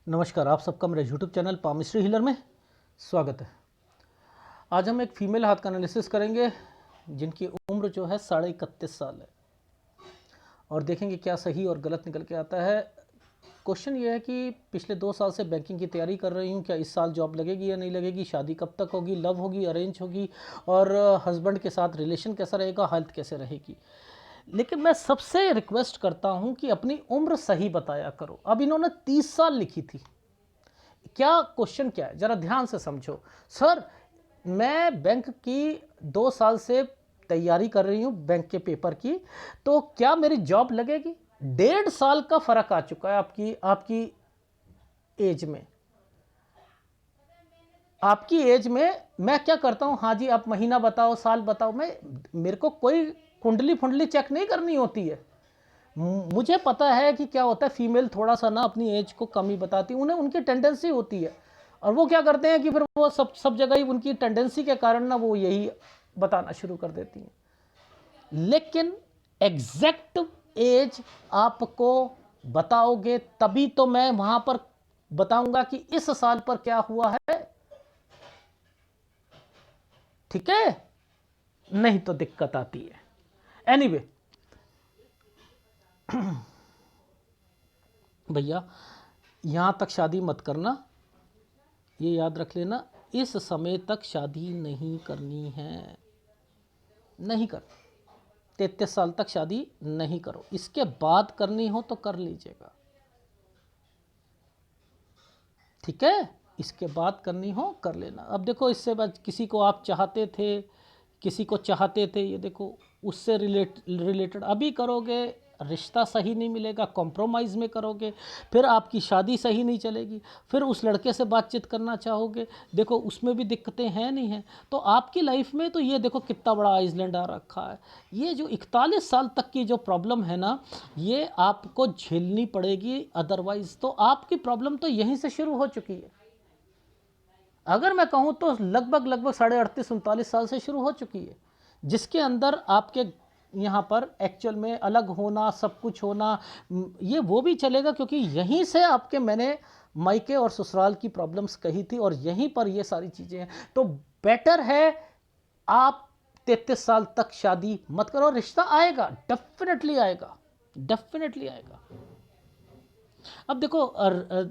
नमस्कार, आप सबका मेरे यूट्यूब चैनल पामिस्ट्री हीलर में स्वागत है। आज हम एक फीमेल हाथ का एनालिसिस करेंगे जिनकी उम्र जो है 31.5 साल है और देखेंगे क्या सही और गलत निकल के आता है। क्वेश्चन ये है कि पिछले 2 साल से बैंकिंग की तैयारी कर रही हूँ, क्या इस साल जॉब लगेगी या नहीं लगेगी, शादी कब तक होगी, लव होगी, अरेंज होगी और हस्बैंड के साथ रिलेशन कैसा रहेगा, हेल्थ कैसे रहेगी। लेकिन मैं सबसे रिक्वेस्ट करता हूं कि अपनी उम्र सही बताया करो। अब इन्होंने 30 साल लिखी थी। क्या क्वेश्चन क्या है जरा ध्यान से समझो। सर, मैं बैंक की 2 साल से तैयारी कर रही हूं, बैंक के पेपर की, तो क्या मेरी जॉब लगेगी। 1.5 साल का फर्क आ चुका है आपकी एज में। आपकी एज में मैं क्या करता हूं, हाँ जी आप महीना बताओ, साल बताओ। मेरे को कोई कुंडली फुंडली चेक नहीं करनी होती है। मुझे पता है कि क्या होता है, फीमेल थोड़ा सा ना अपनी एज को कम ही बताती, उन्हें उनकी टेंडेंसी होती है और वो क्या करते हैं कि फिर वो सब जगह ही उनकी टेंडेंसी के कारण ना वो यही बताना शुरू कर देती हैं। लेकिन एग्जैक्ट एज आपको बताओगे तभी तो मैं वहां पर बताऊंगा कि इस साल पर क्या हुआ है। ठीक है, नहीं तो दिक्कत आती है। एनीवे भैया, यहां तक शादी मत करना, ये याद रख लेना। इस समय तक शादी नहीं करनी है, नहीं कर। 33 साल तक शादी नहीं करो, इसके बाद करनी हो तो कर लीजिएगा। ठीक है, इसके बाद करनी हो कर लेना। अब देखो, इससे बाद किसी को आप चाहते थे, किसी को चाहते थे, ये देखो उससे रिलेटेड अभी करोगे, रिश्ता सही नहीं मिलेगा, कॉम्प्रोमाइज़ में करोगे, फिर आपकी शादी सही नहीं चलेगी, फिर उस लड़के से बातचीत करना चाहोगे, देखो उसमें भी दिक्कतें हैं नहीं हैं। तो आपकी लाइफ में तो ये देखो कितना बड़ा आइसलैंड आ रखा है। ये जो 41 साल तक की जो प्रॉब्लम है ना, ये आपको झेलनी पड़ेगी, अदरवाइज़ तो आपकी प्रॉब्लम तो यहीं से शुरू हो चुकी है। अगर मैं कहूँ तो लगभग 38-39 साल से शुरू हो चुकी है, जिसके अंदर आपके यहाँ पर एक्चुअल में अलग होना, सब कुछ होना, ये वो भी चलेगा क्योंकि यहीं से आपके मैंने मायके और ससुराल की प्रॉब्लम्स कही थी और यहीं पर ये सारी चीज़ें हैं। तो बेटर है आप 33 साल तक शादी मत करो। रिश्ता आएगा, डेफिनेटली आएगा, डेफिनेटली आएगा। अब देखो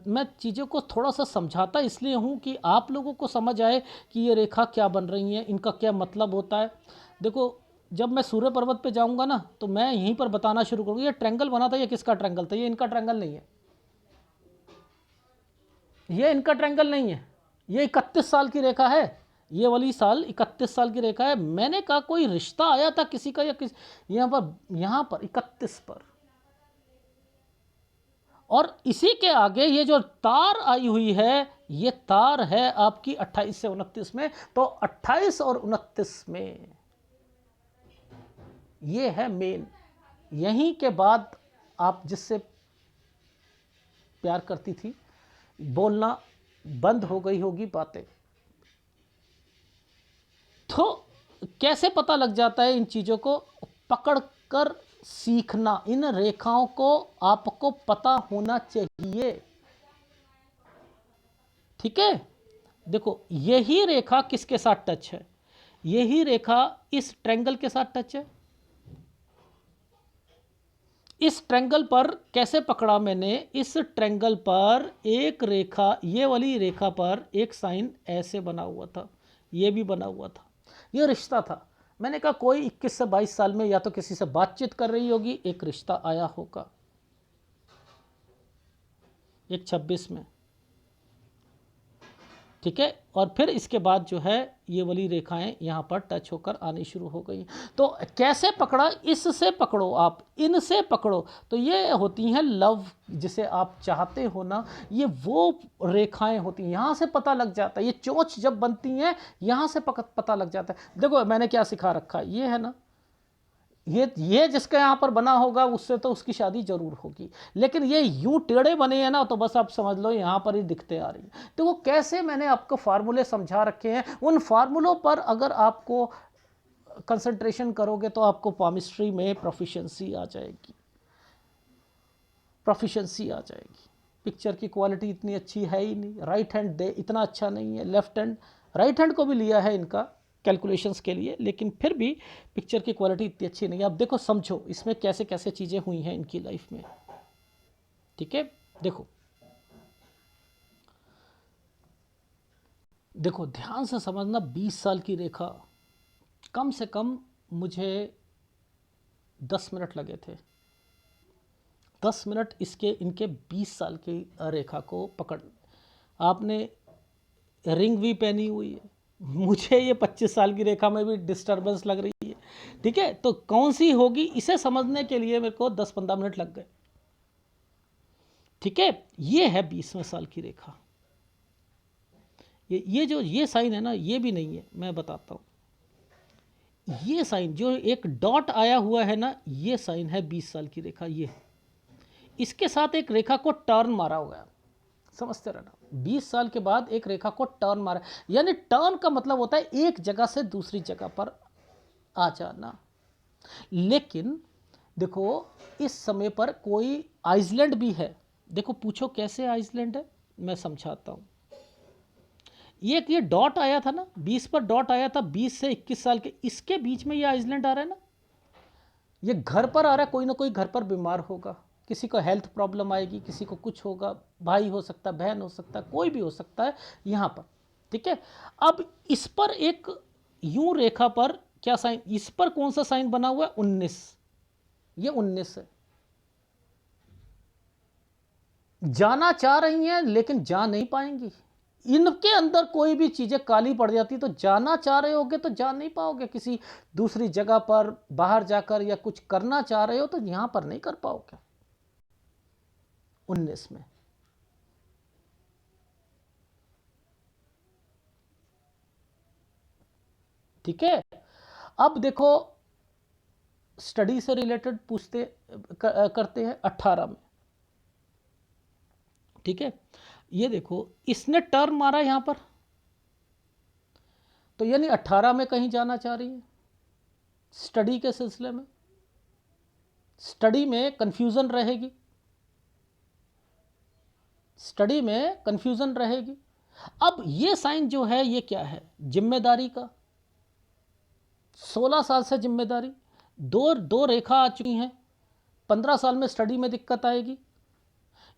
मैं चीज़ों को थोड़ा सा समझाता इसलिए हूँ कि आप लोगों को समझ आए कि ये रेखा क्या बन रही है, इनका क्या मतलब होता है। देखो, जब मैं सूर्य पर्वत पे जाऊँगा ना तो मैं यहीं पर बताना शुरू करूँगा ये ट्रैंगल बना था, ये किसका ट्रैंगल था। ये इनका ट्रैंगल नहीं है, ये इनका ट्रैंगल नहीं है, ये 31 साल की रेखा है। ये वाली साल 31 साल की रेखा है। मैंने कहा कोई रिश्ता आया था किसी का या किसी, यहाँ पर 31 पर। और इसी के आगे ये जो तार आई हुई है, ये तार है आपकी 28 से 29 में। तो 28 और 29 में ये है मेन। यहीं के बाद आप जिससे प्यार करती थी, बोलना बंद हो गई होगी बातें। तो कैसे पता लग जाता है इन चीज़ों को पकड़कर सीखना, इन रेखाओं को आपको पता होना चाहिए। ठीक है, देखो यही रेखा किसके साथ टच है, यही रेखा इस ट्रायंगल के साथ टच है। इस ट्रायंगल पर कैसे पकड़ा मैंने, इस ट्रायंगल पर एक रेखा, ये वाली रेखा पर एक साइन ऐसे बना हुआ था, ये भी बना हुआ था, ये रिश्ता था। मैंने कहा कोई 21 से 22 साल में या तो किसी से बातचीत कर रही होगी, एक रिश्ता आया होगा। एक 26 में, ठीक है। और फिर इसके बाद जो है ये वाली रेखाएं यहाँ पर टच होकर आनी शुरू हो गई। तो कैसे पकड़ा, इससे पकड़ो, आप इनसे पकड़ो। तो ये होती हैं लव, जिसे आप चाहते हो ना, ये वो रेखाएं होती हैं। यहाँ से पता लग जाता है, ये चोंच जब बनती हैं यहाँ से पता लग जाता है। देखो मैंने क्या सिखा रखा है, ये है ना, ये जिसका यहाँ पर बना होगा उससे तो उसकी शादी जरूर होगी। लेकिन ये यूं टेढ़े बने हैं ना, तो बस आप समझ लो यहाँ पर ही दिखते आ रही है। तो वो कैसे मैंने आपको फार्मूले समझा रखे हैं, उन फार्मूलों पर अगर आपको कंसंट्रेशन करोगे तो आपको पामिस्ट्री में प्रोफिशिएंसी आ जाएगी, प्रोफिशिएंसी आ जाएगी। पिक्चर की क्वालिटी इतनी अच्छी है ही नहीं, राइट हैंड दे इतना अच्छा नहीं है, लेफ्ट हैंड, राइट हैंड को भी लिया है इनका कैलकुलेशंस के लिए, लेकिन फिर भी पिक्चर की क्वालिटी इतनी अच्छी नहीं है। अब देखो समझो इसमें कैसे कैसे चीज़ें हुई हैं इनकी लाइफ में, ठीक है। देखो देखो ध्यान से समझना, 20 साल की रेखा, कम से कम मुझे 10 मिनट लगे थे, 10 मिनट इसके इनके 20 साल की रेखा को पकड़। आपने रिंग भी पहनी हुई है, मुझे ये 25 साल की रेखा में भी डिस्टर्बेंस लग रही है, ठीक है। तो कौन सी होगी इसे समझने के लिए मेरे को 10-15 मिनट लग गए, ठीक है। ये है 20वें साल की रेखा। ये जो ये साइन है ना, ये भी नहीं है, मैं बताता हूँ। ये साइन जो एक डॉट आया हुआ है ना, ये साइन है 20 साल की रेखा। ये इसके साथ एक रेखा को टर्न मारा हुआ है, समझते रहना। 20 साल के बाद एक रेखा को टर्न मारा, यानी टर्न का मतलब होता है एक जगह से दूसरी जगह पर आ जाना। लेकिन देखो इस समय पर कोई आइसलैंड भी है। देखो पूछो कैसे आइसलैंड है, मैं समझाता हूँ। ये डॉट आया था ना, 20 पर डॉट आया था, 20 से 21 साल के, इसके बीच में ये आइसलैंड आ रहा है ना। ये घर पर आ रहा है, कोई ना कोई घर पर बीमार होगा, किसी को हेल्थ प्रॉब्लम आएगी, किसी को कुछ होगा, भाई हो सकता है, बहन हो सकता है, कोई भी हो सकता है यहाँ पर, ठीक है। अब इस पर एक यूं रेखा पर क्या साइन, इस पर कौन सा साइन बना हुआ है, 19। ये 19 है। जाना चाह रही हैं लेकिन जा नहीं पाएंगी। इनके अंदर कोई भी चीज़ें काली पड़ जाती तो जाना चाह रहे होगे तो जा नहीं पाओगे, किसी दूसरी जगह पर बाहर जाकर या कुछ करना चाह रहे हो तो यहां पर नहीं कर पाओगे 19 में। ठीक है। अब देखो स्टडी से रिलेटेड पूछते करते हैं 18 में, ठीक है। ये देखो इसने टर्न मारा यहां पर, तो यानी 18 में कहीं जाना चाह रही है स्टडी के सिलसिले में। स्टडी में कंफ्यूजन रहेगी, स्टडी में कंफ्यूजन रहेगी। अब ये साइन जो है ये क्या है, जिम्मेदारी का। 16 साल से जिम्मेदारी, दो दो रेखा आ चुकी हैं। 15 साल में स्टडी में दिक्कत आएगी।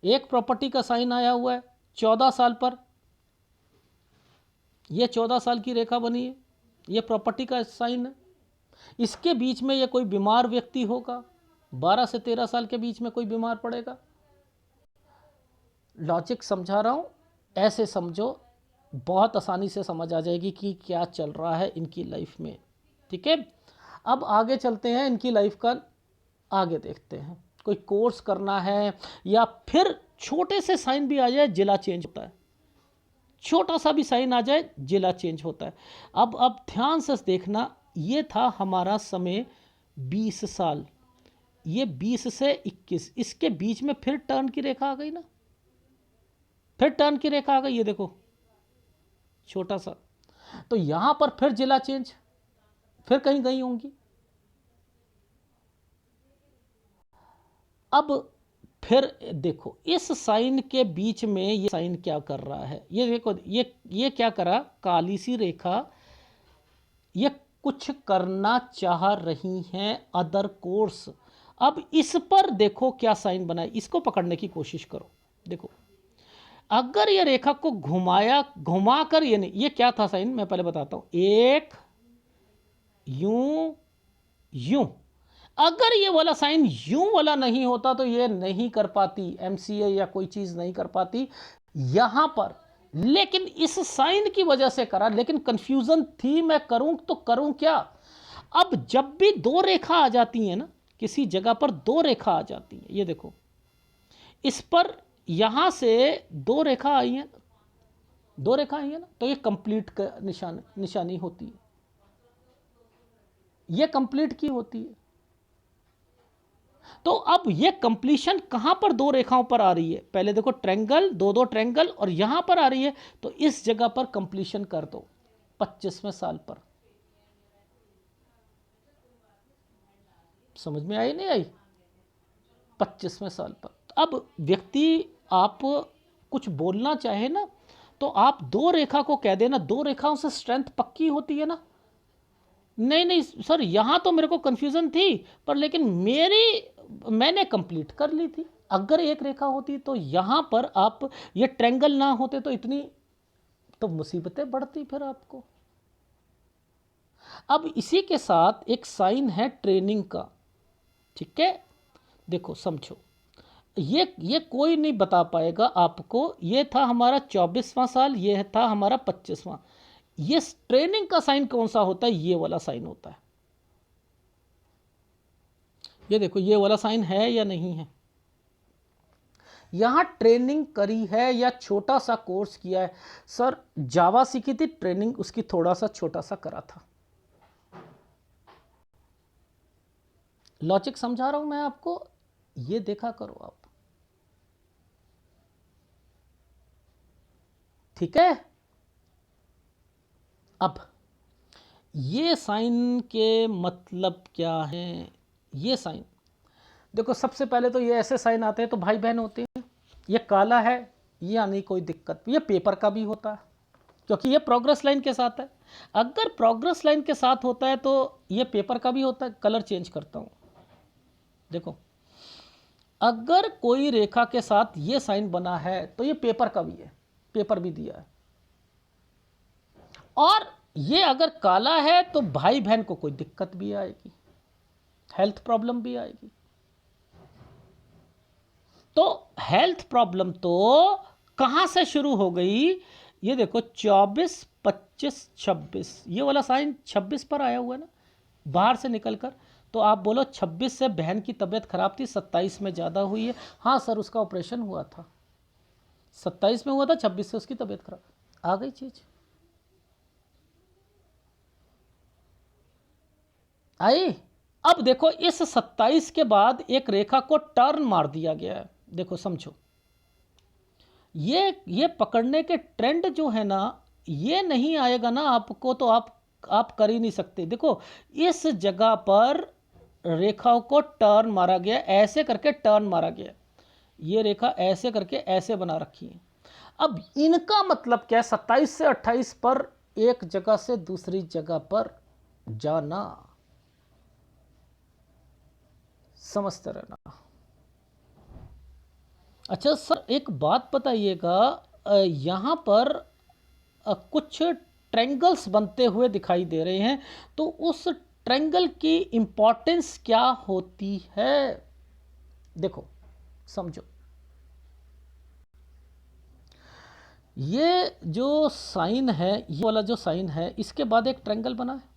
एक प्रॉपर्टी का साइन आया हुआ है 14 साल पर, यह 14 साल की रेखा बनी है, यह प्रॉपर्टी का साइन है। इसके बीच में यह कोई बीमार व्यक्ति होगा, 12 से 13 साल के बीच में कोई बीमार पड़ेगा। लॉजिक समझा रहा हूँ, ऐसे समझो, बहुत आसानी से समझ आ जाएगी कि क्या चल रहा है इनकी लाइफ में, ठीक है। अब आगे चलते हैं, इनकी लाइफ का आगे देखते हैं। कोई कोर्स करना है या फिर छोटे से साइन भी आ जाए जिला चेंज होता है, छोटा सा भी साइन आ जाए जिला चेंज होता है। अब ध्यान से देखना, ये था हमारा समय 20 साल, ये 20 से 21, इसके बीच में फिर टर्न की रेखा आ गई ना, फिर टर्न की रेखा आ गई, ये देखो छोटा सा। तो यहां पर फिर जिला चेंज, फिर कहीं गई होंगी। अब फिर देखो इस साइन के बीच में ये साइन क्या कर रहा है, ये देखो ये क्या करा, काली सी रेखा, ये कुछ करना चाह रही हैं अदर कोर्स। अब इस पर देखो क्या साइन बनाए, इसको पकड़ने की कोशिश करो। देखो अगर ये रेखा को घुमा कर, ये नहीं, ये क्या था साइन, मैं पहले बताता हूं। एक यूं यूं, अगर ये वाला साइन यूं वाला नहीं होता तो ये नहीं कर पाती, एमसीए या कोई चीज नहीं कर पाती यहां पर। लेकिन इस साइन की वजह से करा, लेकिन कंफ्यूजन थी, मैं करूं तो करूं क्या। अब जब भी दो रेखा आ जाती है ना, किसी जगह पर दो रेखा आ जाती है, ये देखो इस पर यहां से दो रेखा आई है, दो रेखा आई है ना, तो ये कंप्लीट का निशानी होती है, ये कंप्लीट की होती है। तो अब ये कंप्लीशन कहां पर दो रेखाओं पर आ रही है, पहले देखो ट्रायंगल, दो दो ट्रायंगल, और यहां पर आ रही है, तो इस जगह पर कंप्लीशन कर दो 25वें साल पर। समझ में आई नहीं आई, 25वें साल पर। अब व्यक्ति आप कुछ बोलना चाहे ना तो आप दो रेखा को कह देना, दो रेखाओं से स्ट्रेंथ पक्की होती है ना। नहीं नहीं सर, यहाँ तो मेरे को कन्फ्यूज़न थी, पर लेकिन मैंने कंप्लीट कर ली थी। अगर एक रेखा होती तो यहाँ पर आप ये ट्रायंगल ना होते तो इतनी तो मुसीबतें बढ़ती फिर आपको। अब इसी के साथ एक साइन है ट्रेनिंग का, ठीक है। देखो समझो, ये कोई नहीं बता पाएगा आपको। ये था हमारा 24वां साल, ये था हमारा 25वां। ये ट्रेनिंग का साइन कौन सा होता है? ये वाला साइन होता है। ये देखो, ये वाला साइन है या नहीं है? यहां ट्रेनिंग करी है या छोटा सा कोर्स किया है? सर जावा सीखी थी, ट्रेनिंग उसकी थोड़ा सा छोटा सा करा था। लॉजिक समझा रहा हूं मैं आपको, ये देखा करो आप, ठीक है। अब ये साइन के मतलब क्या है? ये साइन देखो, सबसे पहले तो ये ऐसे साइन आते हैं तो भाई बहन होते हैं। ये काला है, यानी कोई दिक्कत, ये पेपर का भी होता है क्योंकि ये प्रोग्रेस लाइन के साथ है। अगर प्रोग्रेस लाइन के साथ होता है तो ये पेपर का भी होता है। कलर चेंज करता हूं, देखो, अगर कोई रेखा के साथ ये साइन बना है तो ये पेपर का भी है, पेपर भी दिया है। और ये अगर काला है तो भाई बहन को कोई दिक्कत भी आएगी, हेल्थ प्रॉब्लम भी आएगी। तो हेल्थ प्रॉब्लम तो कहां से शुरू हो गई? ये देखो 24, 25, 26, ये वाला साइन 26 पर आया हुआ है ना, बाहर से निकलकर। तो आप बोलो 26 से बहन की तबीयत खराब थी, 27 में ज़्यादा हुई है। हाँ सर, उसका ऑपरेशन हुआ था, 27 में हुआ था, 26 से उसकी तबीयत खराब। आ गई चीज, आई। अब देखो, इस 27 के बाद एक रेखा को टर्न मार दिया गया है। देखो समझो, ये पकड़ने के ट्रेंड जो है ना, ये नहीं आएगा ना आपको तो आप कर ही नहीं सकते। देखो, इस जगह पर रेखाओं को टर्न मारा गया, ऐसे करके टर्न मारा गया। ये रेखा ऐसे करके ऐसे बना रखी है। अब इनका मतलब क्या है? 27 से 28 पर एक जगह से दूसरी जगह पर जाना, समझते रहना। अच्छा सर, एक बात बताइएगा, यहाँ पर कुछ ट्रायंगल्स बनते हुए दिखाई दे रहे हैं, तो उस ट्रायंगल की इंपॉर्टेंस क्या होती है? देखो समझो, ये जो साइन है, ये वाला जो साइन है, इसके बाद एक ट्रायंगल बना है।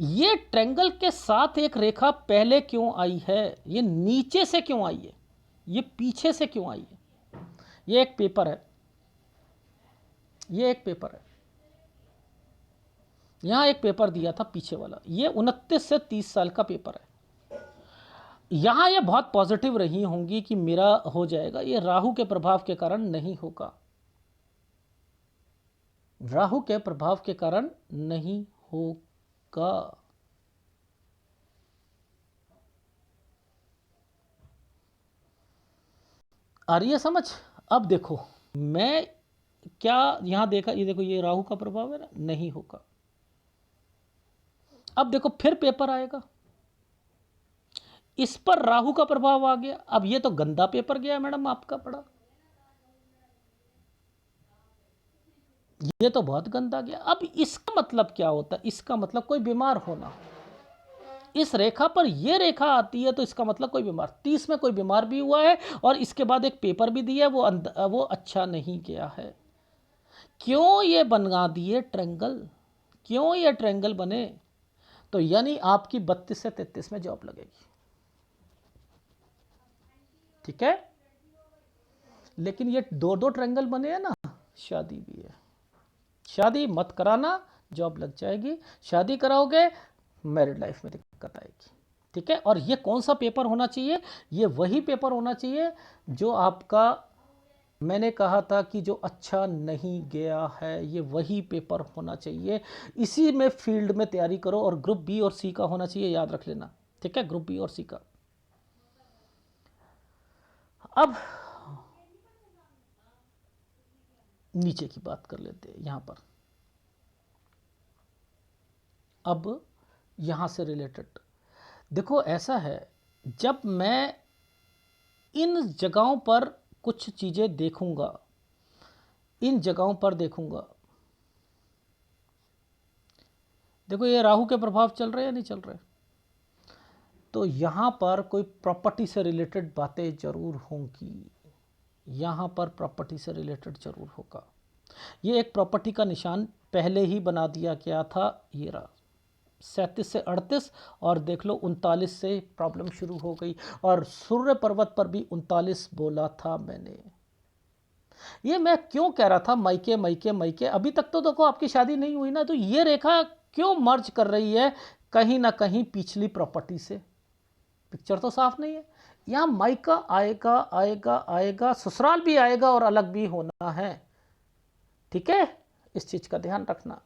ये ट्रायंगल के साथ एक रेखा पहले क्यों आई है? ये नीचे से क्यों आई है? ये पीछे से क्यों आई है? ये एक पेपर है, ये एक पेपर है, यहां एक पेपर दिया था पीछे वाला, ये 29 से 30 साल का पेपर है। यहां ये बहुत पॉजिटिव रही होंगी कि मेरा हो जाएगा। ये राहु के प्रभाव के कारण नहीं होगा, राहु के प्रभाव के कारण नहीं होगा। आ रही है समझ? अब देखो, मैं क्या यहां देखा, ये देखो, ये राहु का प्रभाव है ना, नहीं होगा। अब देखो, फिर पेपर आएगा, इस पर राहु का प्रभाव आ गया। अब ये तो गंदा पेपर गया मैडम आपका पड़ा, ये तो बहुत गंदा गया। अब इसका मतलब क्या होता है? इसका मतलब कोई बीमार होना। इस रेखा पर ये रेखा आती है तो इसका मतलब कोई बीमार, 30 में कोई बीमार भी हुआ है और इसके बाद एक पेपर भी दिया, वो अच्छा नहीं गया है। क्यों ये बना दिए ट्रायंगल? क्यों ये ट्रायंगल बने? तो यानी आपकी 32 से 33 में जॉब लगेगी, ठीक है। लेकिन ये दो दो ट्रायंगल बने हैं ना, शादी भी है। शादी मत कराना, जॉब लग जाएगी। शादी कराओगे, मैरिड लाइफ में दिक्कत आएगी, ठीक है। और ये कौन सा पेपर होना चाहिए? ये वही पेपर होना चाहिए जो आपका, मैंने कहा था कि जो अच्छा नहीं गया है, ये वही पेपर होना चाहिए। इसी में फील्ड में तैयारी करो। और ग्रुप बी और सी का होना चाहिए, याद रख लेना, ठीक है, ग्रुप बी और सी का। अब नीचे की बात कर लेते हैं यहां पर। अब यहां से रिलेटेड देखो, ऐसा है, जब मैं इन जगहों पर कुछ चीजें देखूंगा, इन जगहों पर देखूंगा, देखो ये राहु के प्रभाव चल रहे हैं या नहीं चल रहे, तो यहां पर कोई प्रॉपर्टी से रिलेटेड बातें जरूर होंगी, यहां पर प्रॉपर्टी से रिलेटेड जरूर होगा। ये एक प्रॉपर्टी का निशान पहले ही बना दिया गया था, ये रहा 37 से 38, और देख लो 39 से प्रॉब्लम शुरू हो गई, और सूर्य पर्वत पर भी 39 बोला था मैंने। ये मैं क्यों कह रहा था मायके मायके मायके, अभी तक तो देखो आपकी शादी नहीं हुई ना, तो ये रेखा क्यों मर्ज कर रही है कहीं ना कहीं पिछली प्रॉपर्टी से, पिक्चर तो साफ नहीं है। यहां मायका आएगा आएगा आएगा, ससुराल भी आएगा और अलग भी होना है, ठीक है, इस चीज का ध्यान रखना।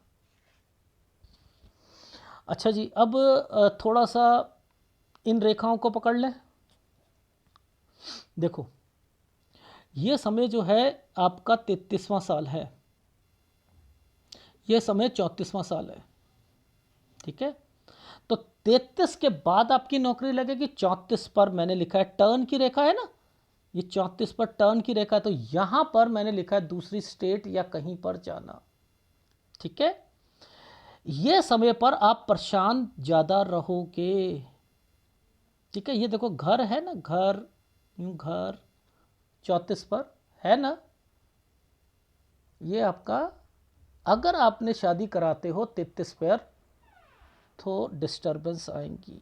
अच्छा जी, अब थोड़ा सा इन रेखाओं को पकड़ लें। देखो ये समय जो है आपका 33वां साल है, ये समय 34वां साल है, ठीक है। तो 33 के बाद आपकी नौकरी लगेगी, 34 पर मैंने लिखा है टर्न की रेखा है ना, ये 34 पर टर्न की रेखा है, तो यहां पर मैंने लिखा है दूसरी स्टेट या कहीं पर जाना, ठीक है। ये समय पर आप परेशान ज्यादा रहोगे, ठीक है। ये देखो घर है ना, घर, यूं घर 34 पर है ना, ये आपका, अगर आपने शादी कराते हो 33 पर तो डिस्टर्बेंस आएंगी,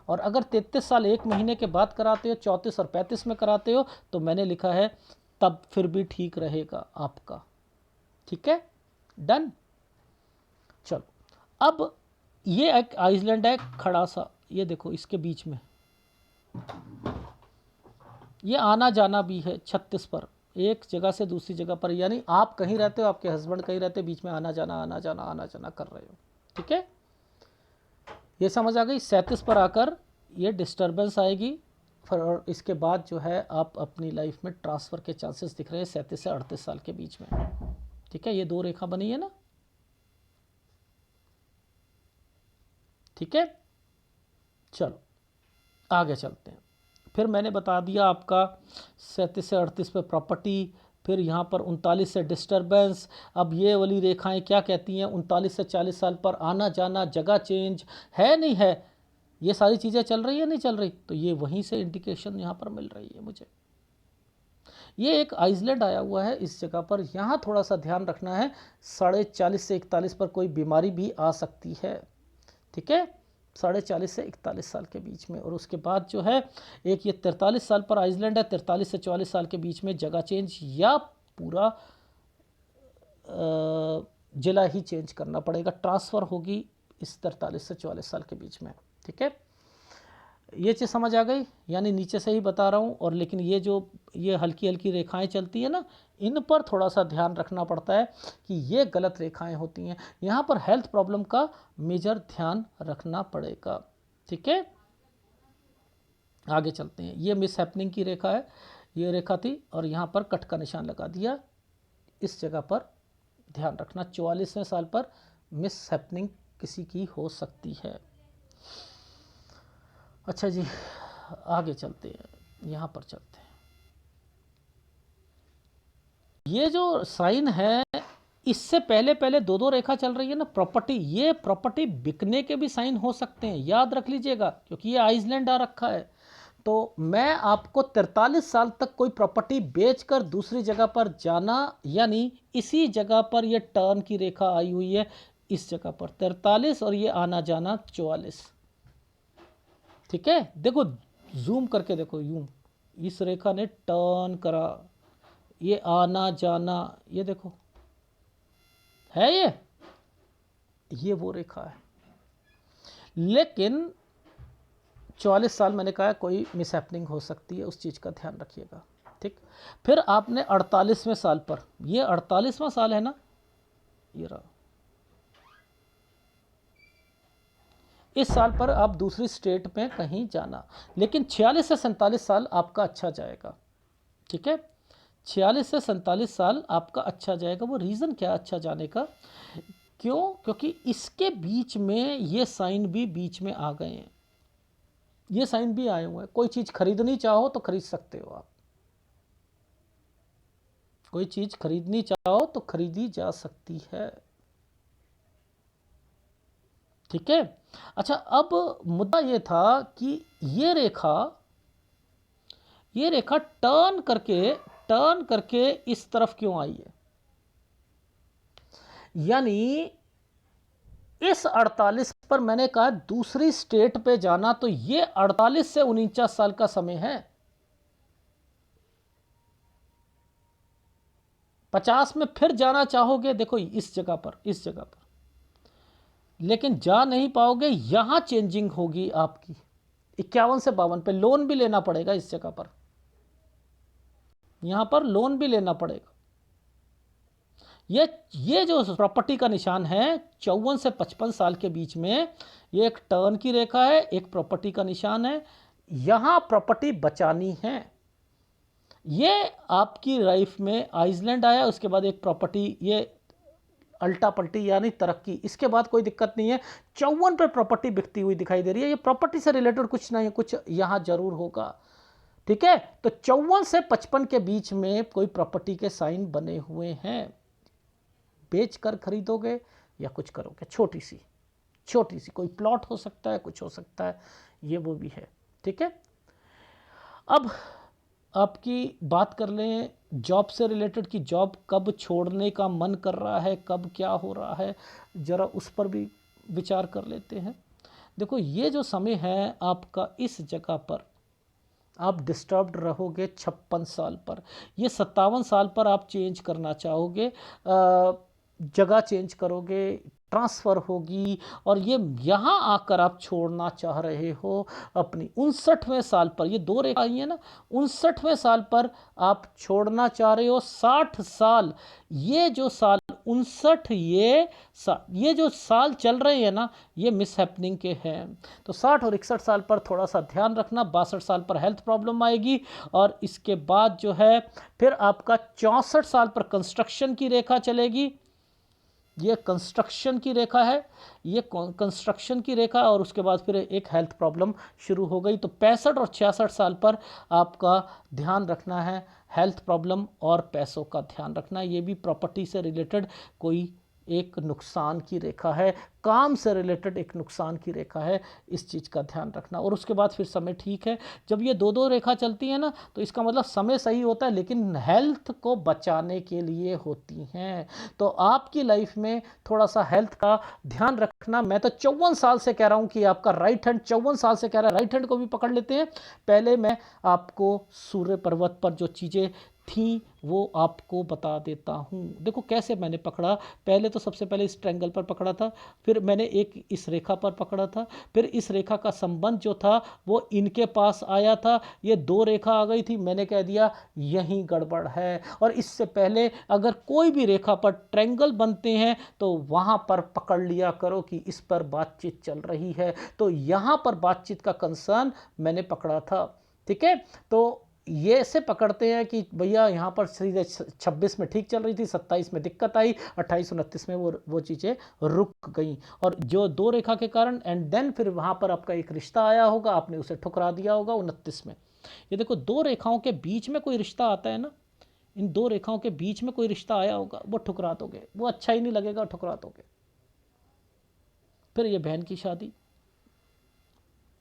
और अगर 33 साल 1 महीने के बाद कराते हो, 34 और 35 में कराते हो, तो मैंने लिखा है तब फिर भी ठीक रहेगा आपका, ठीक है, डन। चलो, अब ये एक आइसलैंड है खड़ा सा, ये देखो इसके बीच में ये आना जाना भी है 36 पर, एक जगह से दूसरी जगह पर, यानी आप कहीं रहते हो, आपके हस्बैंड कहीं रहते हो, बीच में आना जाना आना जाना आना जाना कर रहे हो, ठीक है, ये समझ आ गई। 37 पर आकर ये डिस्टर्बेंस आएगी, फिर और इसके बाद जो है आप अपनी लाइफ में ट्रांसफ़र के चांसेस दिख रहे हैं 37 से 38 साल के बीच में, ठीक है। ये दो रेखा बनी है ना, ठीक है। चलो आगे चलते हैं। फिर मैंने बता दिया आपका 37 से 38 पे प्रॉपर्टी, फिर यहाँ पर 39 से डिस्टर्बेंस। अब ये वाली रेखाएं क्या कहती हैं, 39 से 40 साल पर आना जाना, जगह चेंज है नहीं है, ये सारी चीज़ें चल रही है नहीं चल रही, तो ये वहीं से इंडिकेशन यहाँ पर मिल रही है मुझे। ये एक आइसलैंड आया हुआ है इस जगह पर, यहाँ थोड़ा सा ध्यान रखना है, 40.5 से 41 पर कोई बीमारी भी आ सकती है, ठीक है, 40.5 से 41 साल के बीच में। और उसके बाद जो है एक ये 43 साल पर आइसलैंड है, 43 से 44 साल के बीच में जगह चेंज या पूरा जिला ही चेंज करना पड़ेगा, ट्रांसफ़र होगी इस 43 से 44 साल के बीच में, ठीक है। ये चीज़ समझ आ गई, यानी नीचे से ही बता रहा हूँ, और लेकिन ये जो ये हल्की हल्की रेखाएं चलती है ना, इन पर थोड़ा सा ध्यान रखना पड़ता है कि ये गलत रेखाएं होती हैं, यहाँ पर हेल्थ प्रॉब्लम का मेजर ध्यान रखना पड़ेगा, ठीक है। आगे चलते हैं। ये मिस हैपनिंग की रेखा है, ये रेखा थी, और यहाँ पर कट का निशान लगा दिया, इस जगह पर ध्यान रखना, 44वें साल पर मिस हैपनिंग किसी की हो सकती है। अच्छा जी, आगे चलते हैं, यहाँ पर चलते हैं। ये जो साइन है, इससे पहले पहले दो दो रेखा चल रही है ना प्रॉपर्टी, ये प्रॉपर्टी बिकने के भी साइन हो सकते हैं, याद रख लीजिएगा, क्योंकि ये आइसलैंड आ रखा है। तो मैं आपको 43 साल तक कोई प्रॉपर्टी बेचकर दूसरी जगह पर जाना, यानी इसी जगह पर ये टर्न की रेखा आई हुई है, इस जगह पर 43, और ये आना जाना 44, ठीक है। देखो जूम करके देखो, यूं इस रेखा ने टर्न करा, ये आना जाना, ये देखो है, ये वो रेखा है। लेकिन 44 साल मैंने कहा कोई मिसहैपनिंग हो सकती है, उस चीज़ का ध्यान रखिएगा, ठीक। फिर आपने 48वें साल पर, ये 48वां साल है ना, ये रहा, इस साल पर आप दूसरी स्टेट में कहीं जाना, लेकिन 46 से 47 साल आपका अच्छा जाएगा, ठीक है। 46 से 47 साल आपका अच्छा जाएगा। वो रीज़न क्या अच्छा जाने का, क्यों? क्योंकि इसके बीच में ये साइन भी बीच में आ गए हैं, ये साइन भी आए हुए हैं। कोई चीज़ खरीदनी चाहो तो खरीद सकते हो आप, कोई चीज़ खरीदनी चाहो तो खरीदी जा सकती है, ठीक है। अच्छा, अब मुद्दा ये था कि ये रेखा टर्न करके इस तरफ क्यों आई है। यानी इस 48 पर मैंने कहा दूसरी स्टेट पे जाना, तो ये 48 से 49 साल का समय है। 50 में फिर जाना चाहोगे, देखो इस जगह पर, लेकिन जा नहीं पाओगे। यहां चेंजिंग होगी आपकी 51 से 52 पे। लोन भी लेना पड़ेगा इस जगह पर, यहां पर लोन भी लेना पड़ेगा। ये जो प्रॉपर्टी का निशान है 54 से 55 साल के बीच में, ये एक टर्न की रेखा है, एक प्रॉपर्टी का निशान है। यहां प्रॉपर्टी बचानी है। ये आपकी लाइफ में आइसलैंड आया, उसके बाद एक प्रॉपर्टी, ये अल्टा पल्टी यानी तरक्की, इसके बाद कोई दिक्कत नहीं है। 54 पे प्रॉपर्टी बिकती हुई दिखाई दे रही है। ये प्रॉपर्टी से रिलेटेड कुछ नहीं है, कुछ यहां जरूर होगा, ठीक है। तो 54 से 55 के बीच में कोई प्रॉपर्टी के साइन बने हुए हैं। बेच कर खरीदोगे या कुछ करोगे, छोटी सी कोई प्लॉट हो सकता है, कुछ हो सकता है, ये वो भी है, ठीक है। अब आपकी बात कर लें जॉब से रिलेटेड कि जॉब कब छोड़ने का मन कर रहा है, कब क्या हो रहा है, ज़रा उस पर भी विचार कर लेते हैं। देखो ये जो समय है आपका, इस जगह पर आप डिस्टर्ब्ड रहोगे 56 साल पर। ये 57 साल पर आप चेंज करना चाहोगे, जगह चेंज करोगे, ट्रांसफ़र होगी, और ये यहाँ आकर आप छोड़ना चाह रहे हो अपनी 59वें साल पर। ये दो रेखा आई है ना, 59वें साल पर आप छोड़ना चाह रहे हो। 60 साल, ये जो साल 59, ये जो साल चल रहे हैं ना, ये मिस हैपनिंग के हैं। तो 60 और 61 साल पर थोड़ा सा ध्यान रखना। 62 साल पर हेल्थ प्रॉब्लम आएगी, और इसके बाद जो है फिर आपका 64 साल पर कंस्ट्रक्शन की रेखा चलेगी। ये कंस्ट्रक्शन की रेखा है, ये कंस्ट्रक्शन की रेखा, और उसके बाद फिर एक हेल्थ प्रॉब्लम शुरू हो गई। तो 65 और 66 साल पर आपका ध्यान रखना है, हेल्थ प्रॉब्लम और पैसों का ध्यान रखना। ये भी प्रॉपर्टी से रिलेटेड कोई एक नुकसान की रेखा है, काम से रिलेटेड एक नुकसान की रेखा है, इस चीज़ का ध्यान रखना। और उसके बाद फिर समय ठीक है। जब ये दो दो रेखा चलती है ना, तो इसका मतलब समय सही होता है, लेकिन हेल्थ को बचाने के लिए होती हैं। तो आपकी लाइफ में थोड़ा सा हेल्थ का ध्यान रखना। मैं तो 54 साल से कह रहा हूँ कि आपका राइट हैंड 54 साल से कह रहा है, राइट हैंड को भी पकड़ लेते हैं। पहले मैं आपको सूर्य पर्वत पर जो चीज़ें थी वो आपको बता देता हूँ। देखो कैसे मैंने पकड़ा। पहले तो सबसे पहले इस ट्रायंगल पर पकड़ा था, फिर मैंने एक इस रेखा पर पकड़ा था, फिर इस रेखा का संबंध जो था वो इनके पास आया था। ये दो रेखा आ गई थी, मैंने कह दिया यहीं गड़बड़ है। और इससे पहले अगर कोई भी रेखा पर ट्रायंगल बनते हैं तो वहाँ पर पकड़ लिया करो कि इस पर बातचीत चल रही है। तो यहाँ पर बातचीत का कंसर्न मैंने पकड़ा था, ठीक है। तो ये ऐसे पकड़ते हैं कि भैया यहाँ पर सीधे 26 में ठीक चल रही थी, 27 में दिक्कत आई, 28 29 में वो चीज़ें रुक गई, और जो दो रेखा के कारण, एंड देन फिर वहाँ पर आपका एक रिश्ता आया होगा, आपने उसे ठुकरा दिया होगा 29 में। ये देखो दो रेखाओं के बीच में कोई रिश्ता आता है ना, इन दो रेखाओं के बीच में कोई रिश्ता आया होगा, वो ठुकरा दोगे, वो अच्छा ही नहीं लगेगा, ठुकरा दोगे। फिर ये बहन की शादी,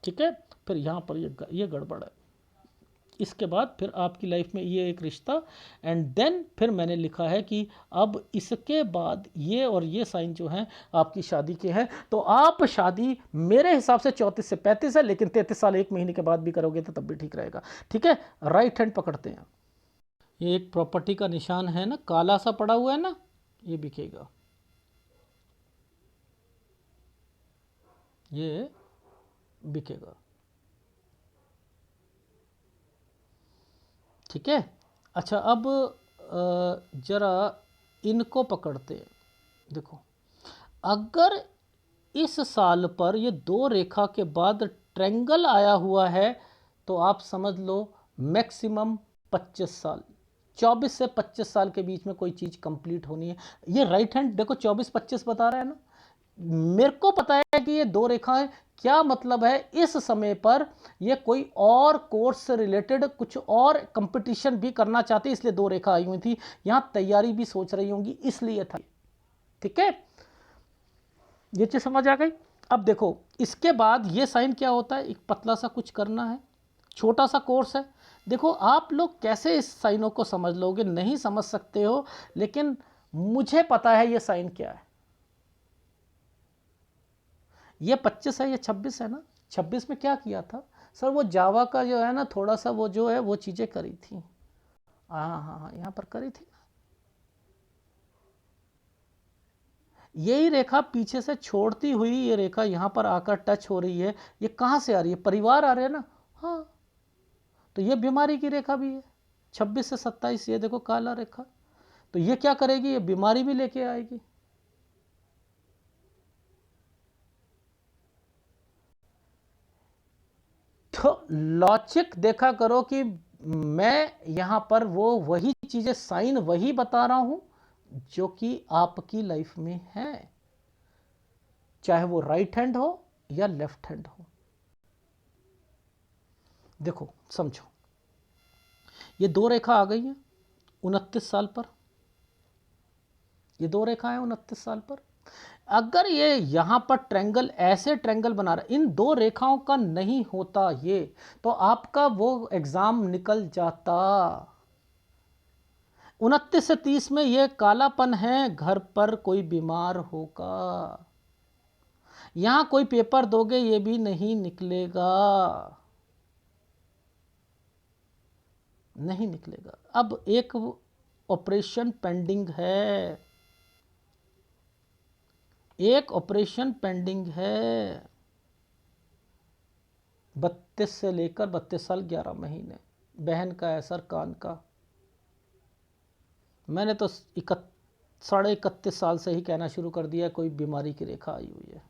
ठीक है, फिर यहाँ पर ये गड़बड़ है। इसके बाद फिर आपकी लाइफ में ये एक रिश्ता, एंड देन फिर मैंने लिखा है कि अब इसके बाद ये और ये साइन जो हैं आपकी शादी के हैं। तो आप शादी मेरे हिसाब से 34 से 35 है, लेकिन 33 साल 1 महीने के बाद भी करोगे तो तब भी ठीक रहेगा, ठीक है। राइट हैंड पकड़ते हैं, ये एक प्रॉपर्टी का निशान है ना, काला सा पड़ा हुआ है ना, ये बिकेगा, ये बिकेगा, ठीक है। अच्छा, अब ज़रा इनको पकड़ते हैं। देखो अगर इस साल पर ये दो रेखा के बाद ट्रायंगल आया हुआ है, तो आप समझ लो मैक्सिमम 25 साल, 24 से 25 साल के बीच में कोई चीज़ कंप्लीट होनी है। ये राइट हैंड देखो 24-25 बता रहा है ना, मेरे को पता है कि ये दो रेखाएं, क्या मतलब है इस समय पर ये कोई और कोर्स से रिलेटेड कुछ और कंपटीशन भी करना चाहते, इसलिए दो रेखा आई हुई थी। यहां तैयारी भी सोच रही होंगी, इसलिए था। ठीक है, ये चीज समझ आ गई। अब देखो इसके बाद ये साइन क्या होता है, एक पतला सा कुछ करना है, छोटा सा कोर्स है। देखो आप लोग कैसे इस साइनों को समझ लोगे, नहीं समझ सकते हो, लेकिन मुझे पता है ये साइन क्या है। ये 25 है, ये 26 है ना। 26 में क्या किया था सर, वो जावा का जो है ना थोड़ा सा वो जो है वो चीज़ें करी थी। हाँ हाँ हाँ, यहाँ पर करी थी। यही रेखा पीछे से छोड़ती हुई ये रेखा यहाँ पर आकर टच हो रही है। ये कहाँ से आ रही है, परिवार आ रहे हैं ना। हाँ, तो ये बीमारी की रेखा भी है। 26 से 27 ये देखो काला रेखा, तो ये क्या करेगी, ये बीमारी भी लेके आएगी। तो लॉजिक देखा करो कि मैं यहां पर वो वही चीजें साइन वही बता रहा हूं जो कि आपकी लाइफ में है, चाहे वो राइट हैंड हो या लेफ्ट हैंड हो। देखो समझो, ये दो रेखा आ गई है 29 साल पर, ये दो रेखा है 29 साल पर। अगर ये यहां पर ट्रैंगल ऐसे ट्रैंगल बना रहा, इन दो रेखाओं का नहीं होता ये, तो आपका वो एग्जाम निकल जाता। 29 से 30 में ये कालापन है, घर पर कोई बीमार होगा, यहां कोई पेपर दोगे ये भी नहीं निकलेगा, नहीं निकलेगा। अब एक ऑपरेशन पेंडिंग है, एक ऑपरेशन पेंडिंग है। 32 से लेकर 32 साल 11 महीने, बहन का है सर कान का। मैंने तो 31.5 साल से ही कहना शुरू कर दिया कोई बीमारी की रेखा आई हुई है।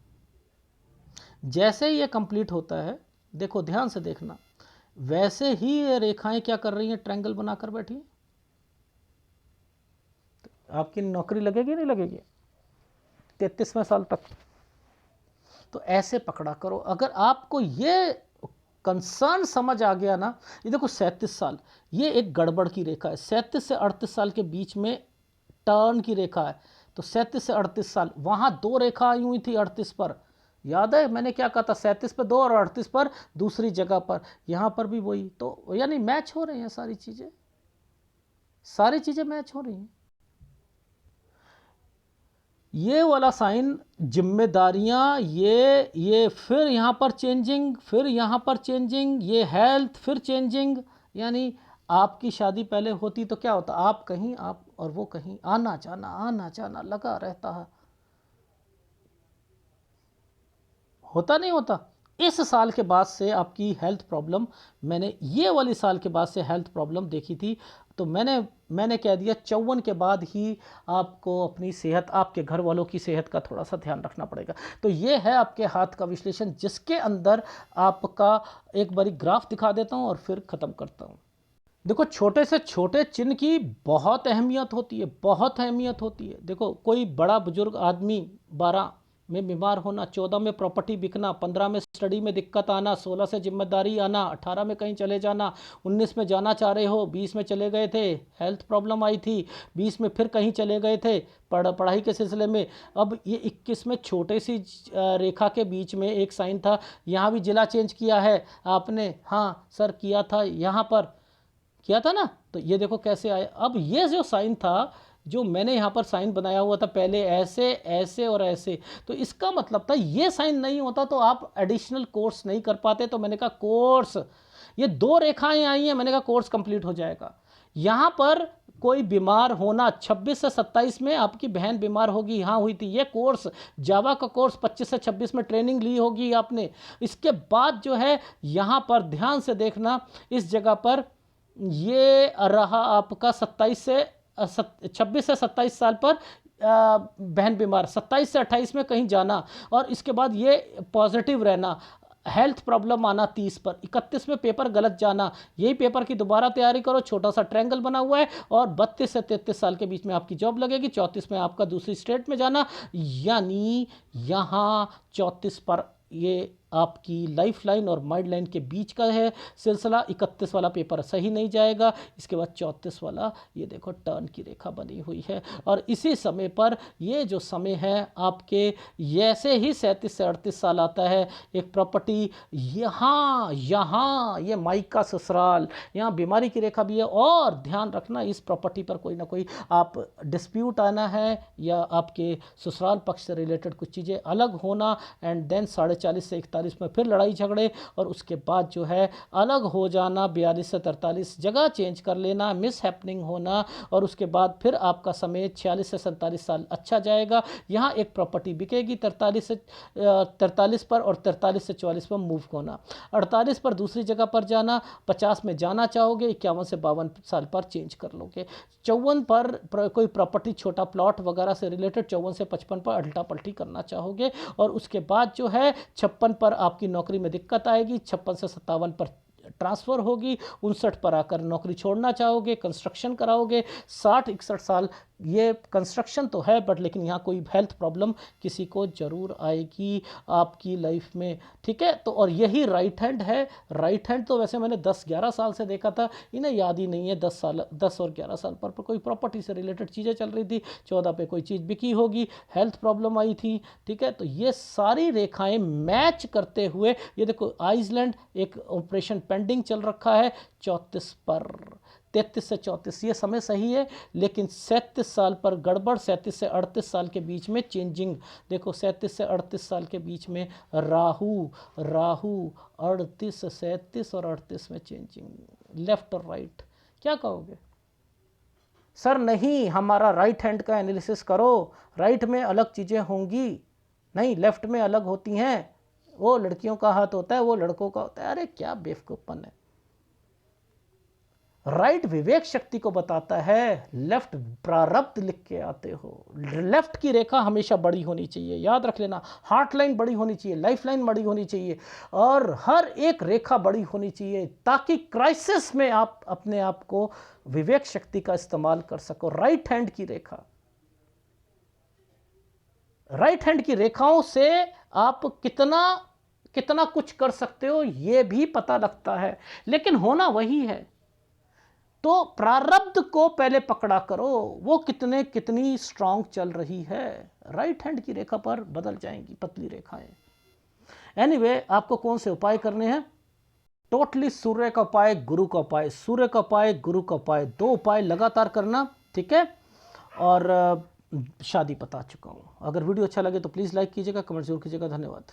जैसे ही ये कंप्लीट होता है, देखो ध्यान से देखना, वैसे ही ये रेखाएं क्या कर रही हैं, ट्रायंगल बनाकर बैठी। तो आपकी नौकरी लगेगी नहीं लगेगी 33वें साल तक। तो ऐसे पकड़ा करो। अगर आपको ये कंसर्न समझ आ गया ना, ये देखो 37 साल, ये एक गड़बड़ की रेखा है। 37 से 38 साल के बीच में टर्न की रेखा है। तो 37 से 38 साल, वहाँ दो रेखा आई हुई थी 38 पर, याद है मैंने क्या कहा था, 37 पर दो और 38 पर दूसरी जगह पर, यहाँ पर भी वही। तो यानी मैच हो रही हैं सारी चीज़ें, सारी चीज़ें मैच हो रही हैं। ये वाला साइन जिम्मेदारियां, ये फिर यहाँ पर चेंजिंग, फिर यहाँ पर चेंजिंग, ये हेल्थ फिर चेंजिंग। यानी आपकी शादी पहले होती तो क्या होता, आप कहीं आप और वो कहीं, आना जाना लगा रहता है, होता नहीं होता। इस साल के बाद से आपकी हेल्थ प्रॉब्लम, मैंने ये वाली साल के बाद से हेल्थ प्रॉब्लम देखी थी। तो मैंने कह दिया 54 के बाद ही आपको अपनी सेहत, आपके घर वालों की सेहत का थोड़ा सा ध्यान रखना पड़ेगा। तो ये है आपके हाथ का विश्लेषण, जिसके अंदर आपका एक बारी ग्राफ दिखा देता हूँ और फिर ख़त्म करता हूँ। देखो छोटे से छोटे चिन्ह की बहुत अहमियत होती है, बहुत अहमियत होती है। देखो कोई बड़ा बुजुर्ग आदमी 12 में बीमार होना, 14 में प्रॉपर्टी बिकना, 15 में स्टडी में दिक्कत आना, 16 से जिम्मेदारी आना, 18 में कहीं चले जाना, 19 में जाना चाह रहे हो, 20 में चले गए थे, हेल्थ प्रॉब्लम आई थी, 20 में फिर कहीं चले गए थे पढ़ाई के सिलसिले में। अब ये 21 में छोटे सी रेखा के बीच में एक साइन था, यहाँ भी जिला चेंज किया है आपने, हाँ सर किया था, यहाँ पर किया था ना। तो ये देखो कैसे आया। अब ये जो साइन था, जो मैंने यहाँ पर साइन बनाया हुआ था पहले, ऐसे ऐसे और ऐसे, तो इसका मतलब था ये साइन नहीं होता तो आप एडिशनल कोर्स नहीं कर पाते। तो मैंने कहा कोर्स, ये दो रेखाएं आई हैं, मैंने कहा कोर्स कंप्लीट हो जाएगा। यहाँ पर कोई बीमार होना, 26 से 27 में आपकी बहन बीमार होगी, यहाँ हुई थी, ये कोर्स जावा का कोर्स 25 से 26 में ट्रेनिंग ली होगी आपने। इसके बाद जो है यहाँ पर ध्यान से देखना, इस जगह पर ये रहा आपका 26 से 27 साल पर बहन बीमार, 27 से 28 में कहीं जाना, और इसके बाद ये पॉजिटिव रहना, हेल्थ प्रॉब्लम आना 30 पर, 31 में पेपर गलत जाना, यही पेपर की दोबारा तैयारी करो, छोटा सा ट्रायंगल बना हुआ है, और 32 से 33 साल के बीच में आपकी जॉब लगेगी, 34 में आपका दूसरी स्टेट में जाना, यानी यहाँ 34 पर ये आपकी लाइफ लाइन और माइंड लाइन के बीच का है सिलसिला। 31 वाला पेपर सही नहीं जाएगा, इसके बाद 34 वाला ये देखो टर्न की रेखा बनी हुई है। और इसी समय पर ये जो समय है आपके, जैसे ही 37 से 38 साल आता है, एक प्रॉपर्टी यहाँ यहाँ ये माइका ससुराल, यहाँ बीमारी की रेखा भी है। और ध्यान रखना इस प्रॉपर्टी पर कोई ना कोई आप डिस्प्यूट आना है, या आपके ससुराल पक्ष से रिलेटेड कुछ चीज़ें अलग होना, एंड देन 40.5 से 41 में फिर लड़ाई झगड़े, और उसके बाद जो है अलग हो जाना, 42 से 43 जगह चेंज कर लेना, मिस हैपनिंग होना, और उसके बाद फिर आपका समय 46 से 47 साल अच्छा जाएगा। यहाँ एक प्रॉपर्टी बिकेगी 43 पर, और 43 से 44 पर मूव होना, 48 पर दूसरी जगह पर जाना, 50 में जाना चाहोगे, 51 से 52 साल पर चेंज कर लोगे, 54 पर कोई प्रॉपर्टी छोटा प्लॉट वगैरह से रिलेटेड 54 से 55 पर अल्टा पल्टी करना चाहोगे, और उसके बाद जो है 56 पर आपकी नौकरी में दिक्कत आएगी, 56 से 57 पर ट्रांसफ़र होगी, 59 पर आकर नौकरी छोड़ना चाहोगे, कंस्ट्रक्शन कराओगे, 60-61 साल ये कंस्ट्रक्शन तो है बट लेकिन यहाँ कोई हेल्थ प्रॉब्लम किसी को ज़रूर आएगी आपकी लाइफ में, ठीक है। तो और यही राइट हैंड है। राइट हैंड तो वैसे मैंने 10-11 साल से देखा था, इन्हें याद ही नहीं है 10 और 11 साल पर कोई प्रॉपर्टी से रिलेटेड चीज़ें चल रही थी, 14 पे कोई चीज़ बिकी होगी, हेल्थ प्रॉब्लम आई थी, ठीक है। तो ये सारी रेखाएं मैच करते हुए, ये देखो आइसलैंड एक ऑपरेशन पेंडिंग चल रखा है 34 पर, 33 से 34 ये समय सही है, लेकिन 37 साल पर गड़बड़, 37 से 38 साल के बीच में चेंजिंग, देखो 37 से 38 साल के बीच में राहु 38, 37 और 38 में चेंजिंग, लेफ्ट और राइट, क्या कहोगे सर? नहीं, हमारा राइट हैंड का एनालिसिस करो, राइट में अलग चीज़ें होंगी, नहीं लेफ्ट में अलग होती हैं, वो लड़कियों का हाथ होता है, वो लड़कों का होता है। अरे क्या बेवकूफ़पन है। राइट विवेक शक्ति को बताता है, लेफ्ट प्रारब्ध लिख के आते हो। लेफ्ट की रेखा हमेशा बड़ी होनी चाहिए, याद रख लेना, हार्ट लाइन बड़ी होनी चाहिए, लाइफ लाइन बड़ी होनी चाहिए, और हर एक रेखा बड़ी होनी चाहिए, ताकि क्राइसिस में आप अपने आप को विवेक शक्ति का इस्तेमाल कर सको। राइट हैंड की रेखा, राइट हैंड की रेखाओं से आप कितना कुछ कर सकते हो ये भी पता लगता है, लेकिन होना वही है। तो प्रारब्ध को पहले पकड़ा करो, वो कितनी स्ट्रांग चल रही है, राइट हैंड की रेखा पर बदल जाएंगी पतली रेखाएं। एनीवे, आपको कौन से उपाय करने हैं? टोटली सूर्य का उपाय, गुरु का उपाय, सूर्य का उपाय, गुरु का उपाय, 2 उपाय लगातार करना, ठीक है। और शादी बता चुका हूं। अगर वीडियो अच्छा लगे तो प्लीज़ लाइक कीजिएगा, कमेंट जरूर कीजिएगा। धन्यवाद।